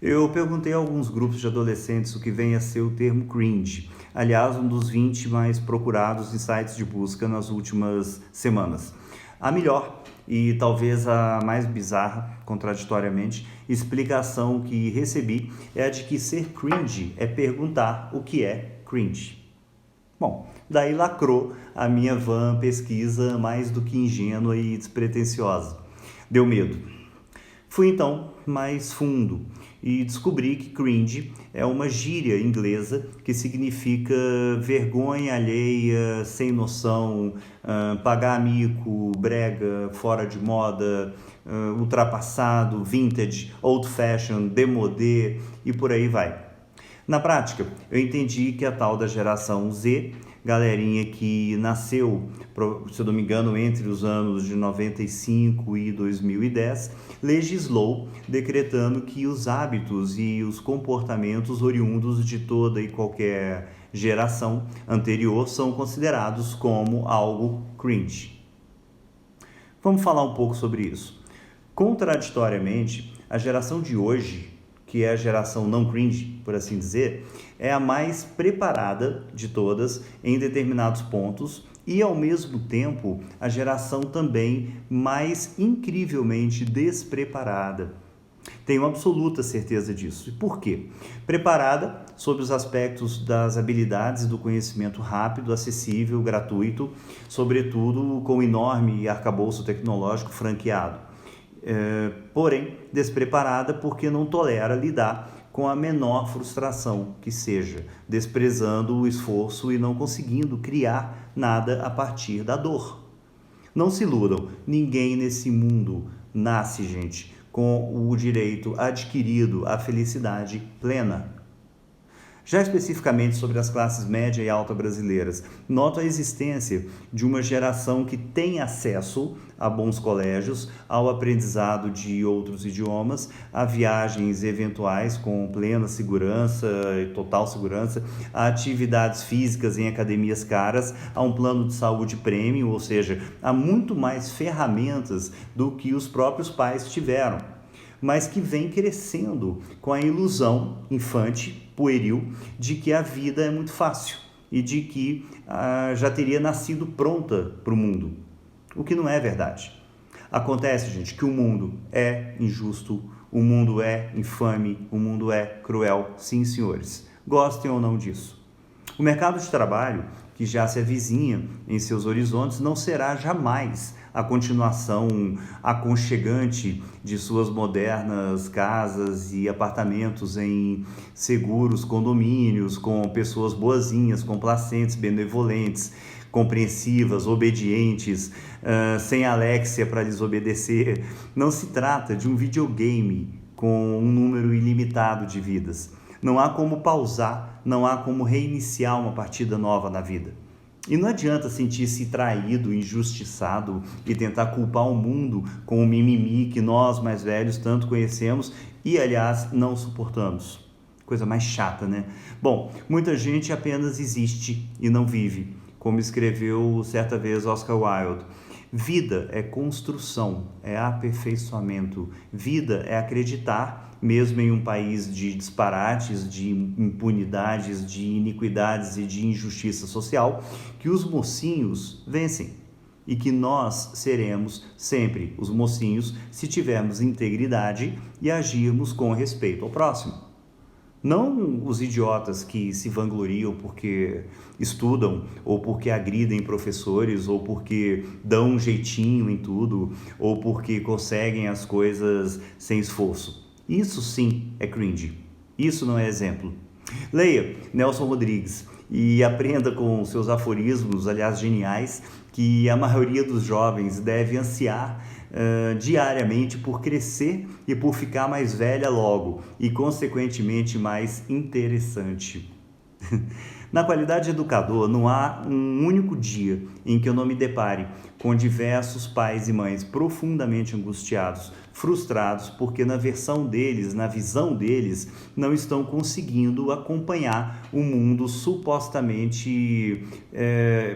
Eu perguntei a alguns grupos de adolescentes o que vem a ser o termo cringe. Aliás, um dos 20 mais procurados em sites de busca nas últimas semanas. A melhor e talvez a mais bizarra, contraditoriamente, explicação que recebi é a de que ser cringe é perguntar o que é cringe. Bom, daí lacrou a minha van pesquisa mais do que ingênua e despretensiosa. Deu medo. Fui então mais fundo e descobri que cringe é uma gíria inglesa que significa vergonha alheia, sem noção, pagar mico, brega, fora de moda, ultrapassado, vintage, old fashion, démodé e por aí vai. Na prática, eu entendi que a tal da geração Z, galerinha que nasceu, se eu não me engano, entre os anos de 95 e 2010, legislou decretando que os hábitos e os comportamentos oriundos de toda e qualquer geração anterior são considerados como algo cringe. Vamos falar um pouco sobre isso. Contraditoriamente, a geração de hoje, que é a geração não cringe, por assim dizer, é a mais preparada de todas em determinados pontos e, ao mesmo tempo, a geração também mais incrivelmente despreparada. Tenho absoluta certeza disso. E por quê? Preparada sob os aspectos das habilidades e do conhecimento rápido, acessível, gratuito, sobretudo com enorme arcabouço tecnológico franqueado. Porém, despreparada porque não tolera lidar com a menor frustração que seja, desprezando o esforço e não conseguindo criar nada a partir da dor. Não se iludam, ninguém nesse mundo nasce, gente, com o direito adquirido à felicidade plena. Já especificamente sobre as classes média e alta brasileiras, noto a existência de uma geração que tem acesso a bons colégios, ao aprendizado de outros idiomas, a viagens eventuais com plena segurança e total segurança, a atividades físicas em academias caras, a um plano de saúde premium, ou seja, há muito mais ferramentas do que os próprios pais tiveram, mas que vem crescendo com a ilusão infante, pueril, de que a vida é muito fácil e de que já teria nascido pronta para o mundo, o que não é verdade. Acontece, gente, que o mundo é injusto, o mundo é infame, o mundo é cruel, sim, senhores, gostem ou não disso. O mercado de trabalho, que já se avizinha em seus horizontes, não será jamais a continuação aconchegante de suas modernas casas e apartamentos em seguros condomínios, com pessoas boazinhas, complacentes, benevolentes, compreensivas, obedientes, sem Alexia para lhes obedecer. Não se trata de um videogame com um número ilimitado de vidas. Não há como pausar, não há como reiniciar uma partida nova na vida. E não adianta sentir-se traído, injustiçado e tentar culpar o mundo com o mimimi que nós, mais velhos, tanto conhecemos e, aliás, não suportamos. Coisa mais chata, né? Bom, muita gente apenas existe e não vive, como escreveu certa vez Oscar Wilde. Vida é construção, é aperfeiçoamento. Vida é acreditar, mesmo em um país de disparates, de impunidades, de iniquidades e de injustiça social, que os mocinhos vencem e que nós seremos sempre os mocinhos se tivermos integridade e agirmos com respeito ao próximo. Não os idiotas que se vangloriam porque estudam, ou porque agridem professores, ou porque dão um jeitinho em tudo, ou porque conseguem as coisas sem esforço. Isso sim é cringe. Isso não é exemplo. Leia Nelson Rodrigues e aprenda com seus aforismos, aliás geniais, que a maioria dos jovens deve ansiar diariamente por crescer e por ficar mais velha logo e, consequentemente, mais interessante. Na qualidade de educador, não há um único dia em que eu não me depare com diversos pais e mães profundamente angustiados, frustrados, porque na versão deles, na visão deles, não estão conseguindo acompanhar o mundo supostamente,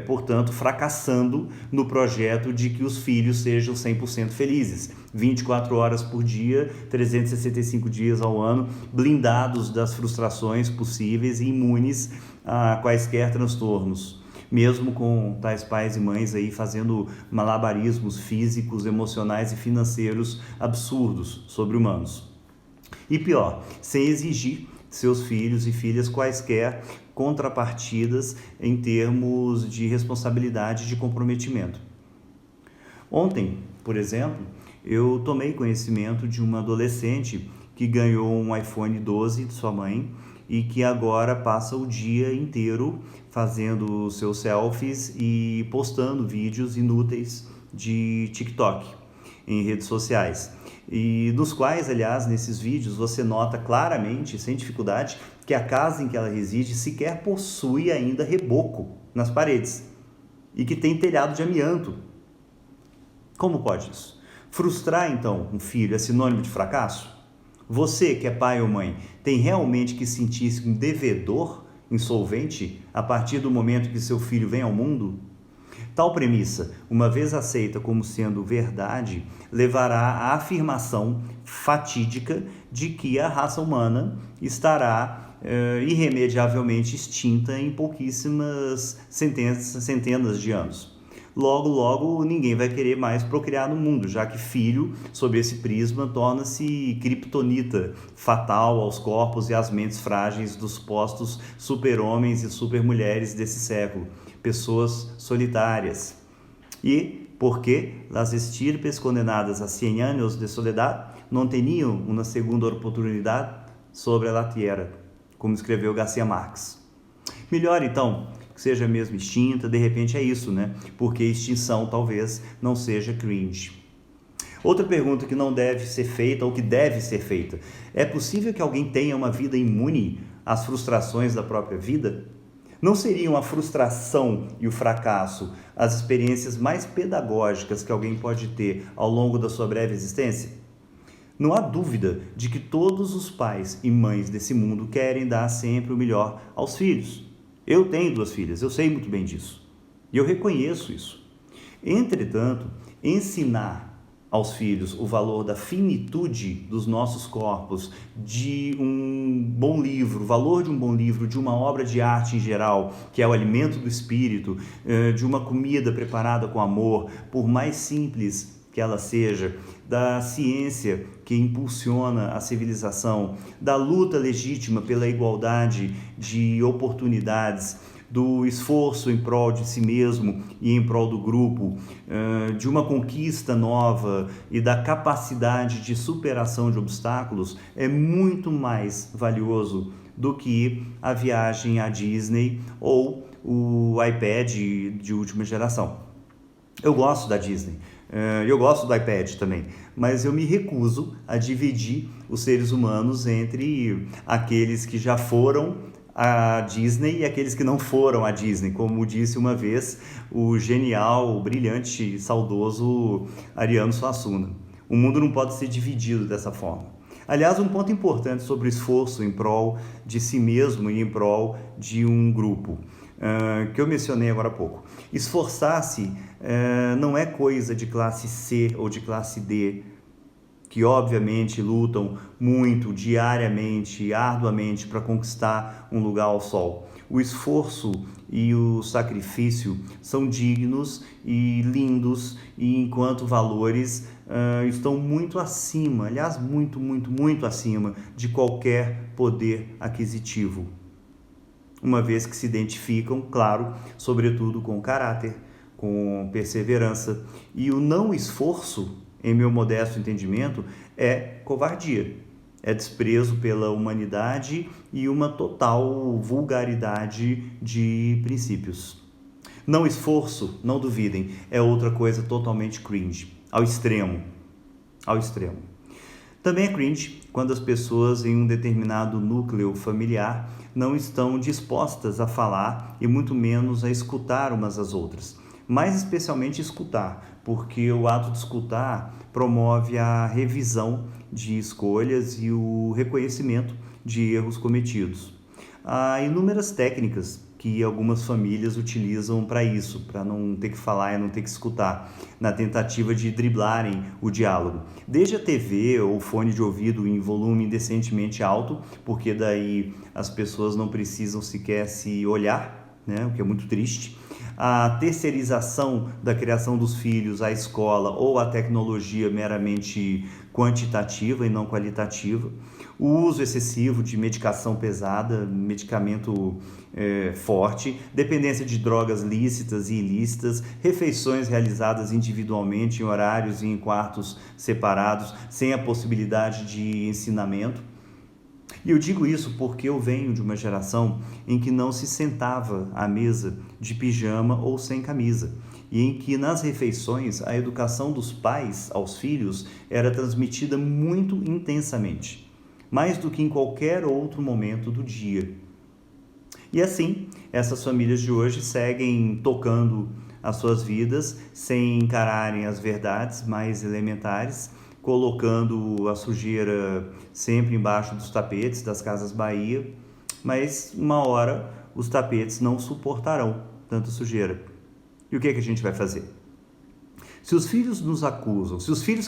portanto, fracassando no projeto de que os filhos sejam 100% felizes, 24 horas por dia, 365 dias ao ano, blindados das frustrações possíveis e imunes a quaisquer transtornos. Mesmo com tais pais e mães aí fazendo malabarismos físicos, emocionais e financeiros absurdos, sobre-humanos. E pior, sem exigir seus filhos e filhas quaisquer contrapartidas em termos de responsabilidade e de comprometimento. Ontem, por exemplo, eu tomei conhecimento de uma adolescente que ganhou um iPhone 12 de sua mãe e que agora passa o dia inteiro fazendo seus selfies e postando vídeos inúteis de TikTok em redes sociais. E nos quais, aliás, nesses vídeos você nota claramente, sem dificuldade, que a casa em que ela reside sequer possui ainda reboco nas paredes e que tem telhado de amianto. Como pode isso? Frustrar, então, um filho é sinônimo de fracasso? Você, que é pai ou mãe, tem realmente que sentir-se um devedor insolvente a partir do momento que seu filho vem ao mundo? Tal premissa, uma vez aceita como sendo verdade, levará à afirmação fatídica de que a raça humana estará irremediavelmente extinta em pouquíssimas centenas de anos. Logo, logo, ninguém vai querer mais procriar no mundo, já que filho, sob esse prisma, torna-se criptonita, fatal aos corpos e às mentes frágeis dos supostos super-homens e super-mulheres desse século, pessoas solitárias. E, porque las estirpes condenadas a 100 anos de soledad não tinham uma segunda oportunidade sobre a tierra, como escreveu Garcia Marques. Melhor, então, que seja mesmo extinta, de repente é isso, né? Porque extinção talvez não seja cringe. Outra pergunta que não deve ser feita ou que deve ser feita: é possível que alguém tenha uma vida imune às frustrações da própria vida? Não seriam a frustração e o fracasso as experiências mais pedagógicas que alguém pode ter ao longo da sua breve existência? Não há dúvida de que todos os pais e mães desse mundo querem dar sempre o melhor aos filhos. Eu tenho 2 filhas, eu sei muito bem disso. E eu reconheço isso. Entretanto, ensinar aos filhos o valor da finitude dos nossos corpos, de um bom livro, o valor de um bom livro, de uma obra de arte em geral, que é o alimento do espírito, de uma comida preparada com amor, por mais simples que ela seja, da ciência que impulsiona a civilização, da luta legítima pela igualdade de oportunidades, do esforço em prol de si mesmo e em prol do grupo, de uma conquista nova e da capacidade de superação de obstáculos, é muito mais valioso do que a viagem à Disney ou o iPad de última geração. Eu gosto da Disney. Eu gosto do iPad também, mas eu me recuso a dividir os seres humanos entre aqueles que já foram à Disney e aqueles que não foram à Disney, como disse uma vez o genial, o brilhante, saudoso Ariano Suassuna. O mundo não pode ser dividido dessa forma. Aliás, um ponto importante sobre o esforço em prol de si mesmo e em prol de um grupo, que eu mencionei agora há pouco. Esforçar-se não é coisa de classe C ou de classe D, que obviamente lutam muito, diariamente, arduamente para conquistar um lugar ao sol. O esforço e o sacrifício são dignos e lindos, e enquanto valores estão muito acima, aliás, muito acima de qualquer poder aquisitivo. Uma vez que se identificam, claro, sobretudo com caráter, com perseverança. E o não esforço, em meu modesto entendimento, é covardia, é desprezo pela humanidade e uma total vulgaridade de princípios. Não esforço, não duvidem, é outra coisa totalmente cringe, ao extremo. Também é cringe quando as pessoas em um determinado núcleo familiar não estão dispostas a falar e muito menos a escutar umas às outras. Mais especialmente escutar, porque o ato de escutar promove a revisão de escolhas e o reconhecimento de erros cometidos. Há inúmeras técnicas que algumas famílias utilizam para isso, para não ter que falar e não ter que escutar, na tentativa de driblarem o diálogo. Desde a TV ou fone de ouvido em volume indecentemente alto, porque daí as pessoas não precisam sequer se olhar, né? O que é muito triste. A terceirização da criação dos filhos à escola ou à tecnologia meramente quantitativa e não qualitativa, o uso excessivo de medicação pesada, medicamento forte, dependência de drogas lícitas e ilícitas, refeições realizadas individualmente em horários e em quartos separados, sem a possibilidade de ensinamento. E eu digo isso porque eu venho de uma geração em que não se sentava à mesa de pijama ou sem camisa, e em que nas refeições a educação dos pais aos filhos era transmitida muito intensamente, mais do que em qualquer outro momento do dia. E assim, essas famílias de hoje seguem tocando as suas vidas sem encararem as verdades mais elementares, colocando a sujeira sempre embaixo dos tapetes das Casas Bahia, mas uma hora os tapetes não suportarão tanta sujeira. E o que é que a gente vai fazer? Se os filhos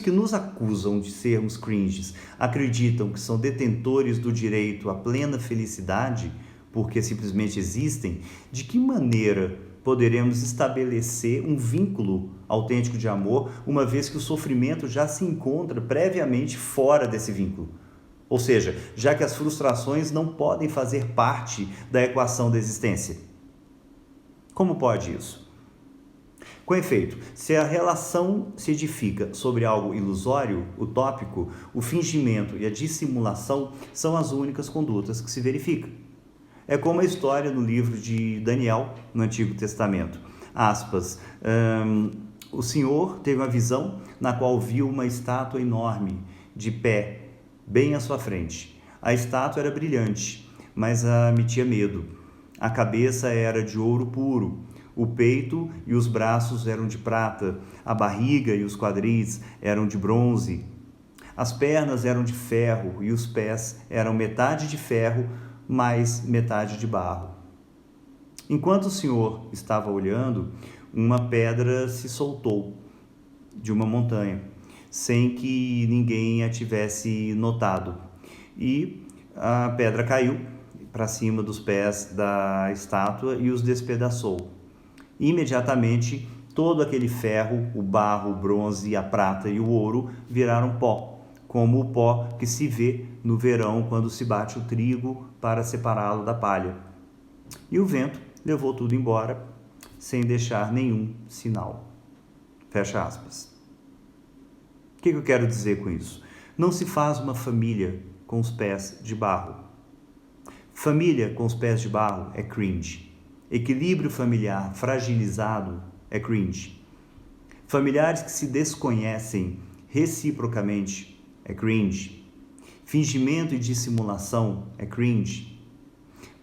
que nos acusam de sermos cringes acreditam que são detentores do direito à plena felicidade, porque simplesmente existem, de que maneira poderemos estabelecer um vínculo autêntico de amor, uma vez que o sofrimento já se encontra previamente fora desse vínculo? Ou seja, já que as frustrações não podem fazer parte da equação da existência. Como pode isso? Com efeito, se a relação se edifica sobre algo ilusório, utópico, o fingimento e a dissimulação são as únicas condutas que se verificam. É como a história no livro de Daniel, no Antigo Testamento. Aspas, o Senhor teve uma visão na qual viu uma estátua enorme, de pé, bem à sua frente. A estátua era brilhante, mas metia medo. A cabeça era de ouro puro, o peito e os braços eram de prata, a barriga e os quadris eram de bronze. As pernas eram de ferro e os pés eram metade de ferro, mais metade de barro. Enquanto o Senhor estava olhando, uma pedra se soltou de uma montanha, sem que ninguém a tivesse notado. E a pedra caiu para cima dos pés da estátua e os despedaçou. Imediatamente, todo aquele ferro, o barro, o bronze, a prata e o ouro viraram pó, como o pó que se vê no verão quando se bate o trigo para separá-lo da palha. E o vento levou tudo embora, sem deixar nenhum sinal. Fecha aspas. O que eu quero dizer com isso? Não se faz uma família com os pés de barro. Família com os pés de barro é cringe. Equilíbrio familiar fragilizado é cringe. Familiares que se desconhecem reciprocamente é cringe. Fingimento e dissimulação é cringe.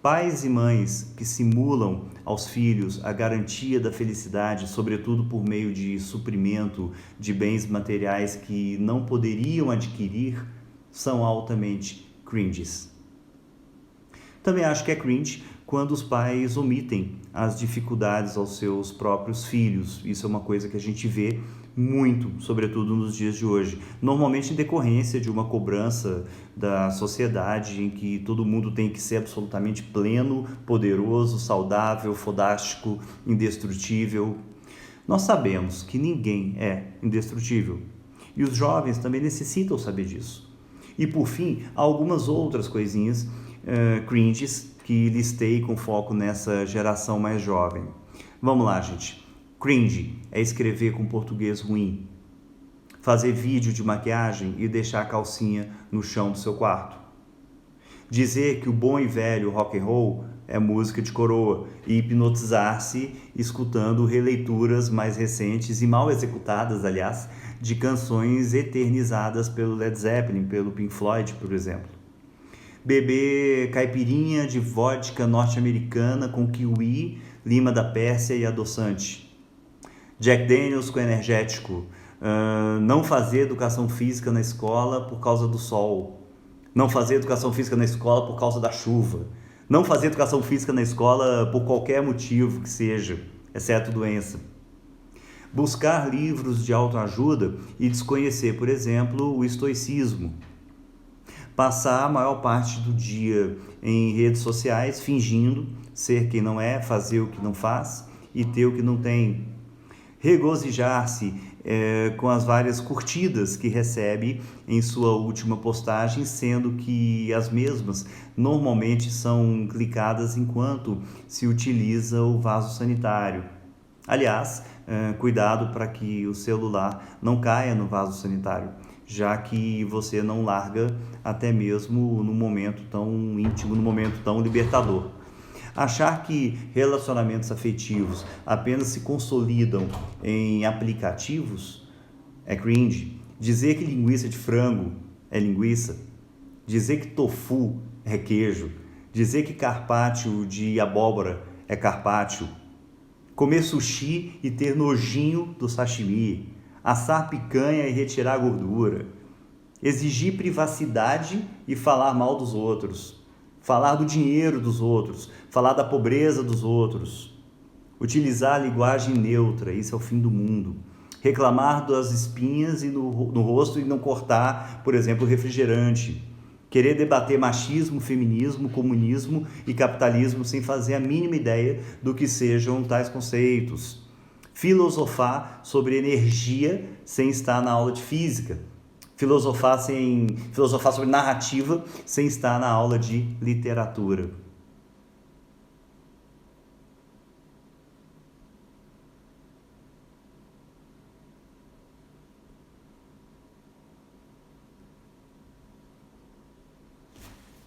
Pais e mães que simulam aos filhos a garantia da felicidade, sobretudo por meio de suprimento de bens materiais que não poderiam adquirir, são altamente cringes. Também acho que é cringe quando os pais omitem as dificuldades aos seus próprios filhos. Isso é uma coisa que a gente vê muito, sobretudo nos dias de hoje. Normalmente em decorrência de uma cobrança da sociedade em que todo mundo tem que ser absolutamente pleno, poderoso, saudável, fodástico, indestrutível. Nós sabemos que ninguém é indestrutível. E os jovens também necessitam saber disso. E por fim, há algumas outras coisinhas cringes que listei com foco nessa geração mais jovem. Vamos lá, gente. Cringe é escrever com português ruim, fazer vídeo de maquiagem e deixar a calcinha no chão do seu quarto, dizer que o bom e velho rock and roll é música de coroa e hipnotizar-se escutando releituras mais recentes e mal executadas, aliás, de canções eternizadas pelo Led Zeppelin, pelo Pink Floyd, por exemplo. Beber caipirinha de vodka norte-americana com kiwi, lima da Pérsia e adoçante. Jack Daniels com energético. Não fazer educação física na escola por causa do sol. Não fazer educação física na escola por causa da chuva. Não fazer educação física na escola por qualquer motivo que seja, exceto doença. Buscar livros de autoajuda e desconhecer, por exemplo, o estoicismo. Passar a maior parte do dia em redes sociais fingindo ser quem não é, fazer o que não faz e ter o que não tem. Regozijar-se com as várias curtidas que recebe em sua última postagem, sendo que as mesmas normalmente são clicadas enquanto se utiliza o vaso sanitário. Aliás, cuidado para que o celular não caia no vaso sanitário, já que você não larga até mesmo no momento tão íntimo, no momento tão libertador. Achar que relacionamentos afetivos apenas se consolidam em aplicativos é cringe. Dizer que linguiça de frango é linguiça. Dizer que tofu é queijo. Dizer que carpaccio de abóbora é carpaccio. Comer sushi e ter nojinho do sashimi. Assar picanha e retirar a gordura. Exigir privacidade e falar mal dos outros. Falar do dinheiro dos outros, falar da pobreza dos outros, utilizar a linguagem neutra, isso é o fim do mundo. Reclamar das espinhas no rosto e não cortar, por exemplo, refrigerante. Querer debater machismo, feminismo, comunismo e capitalismo sem fazer a mínima ideia do que sejam tais conceitos. Filosofar sobre energia sem estar na aula de física. Filosofar sobre narrativa sem estar na aula de literatura.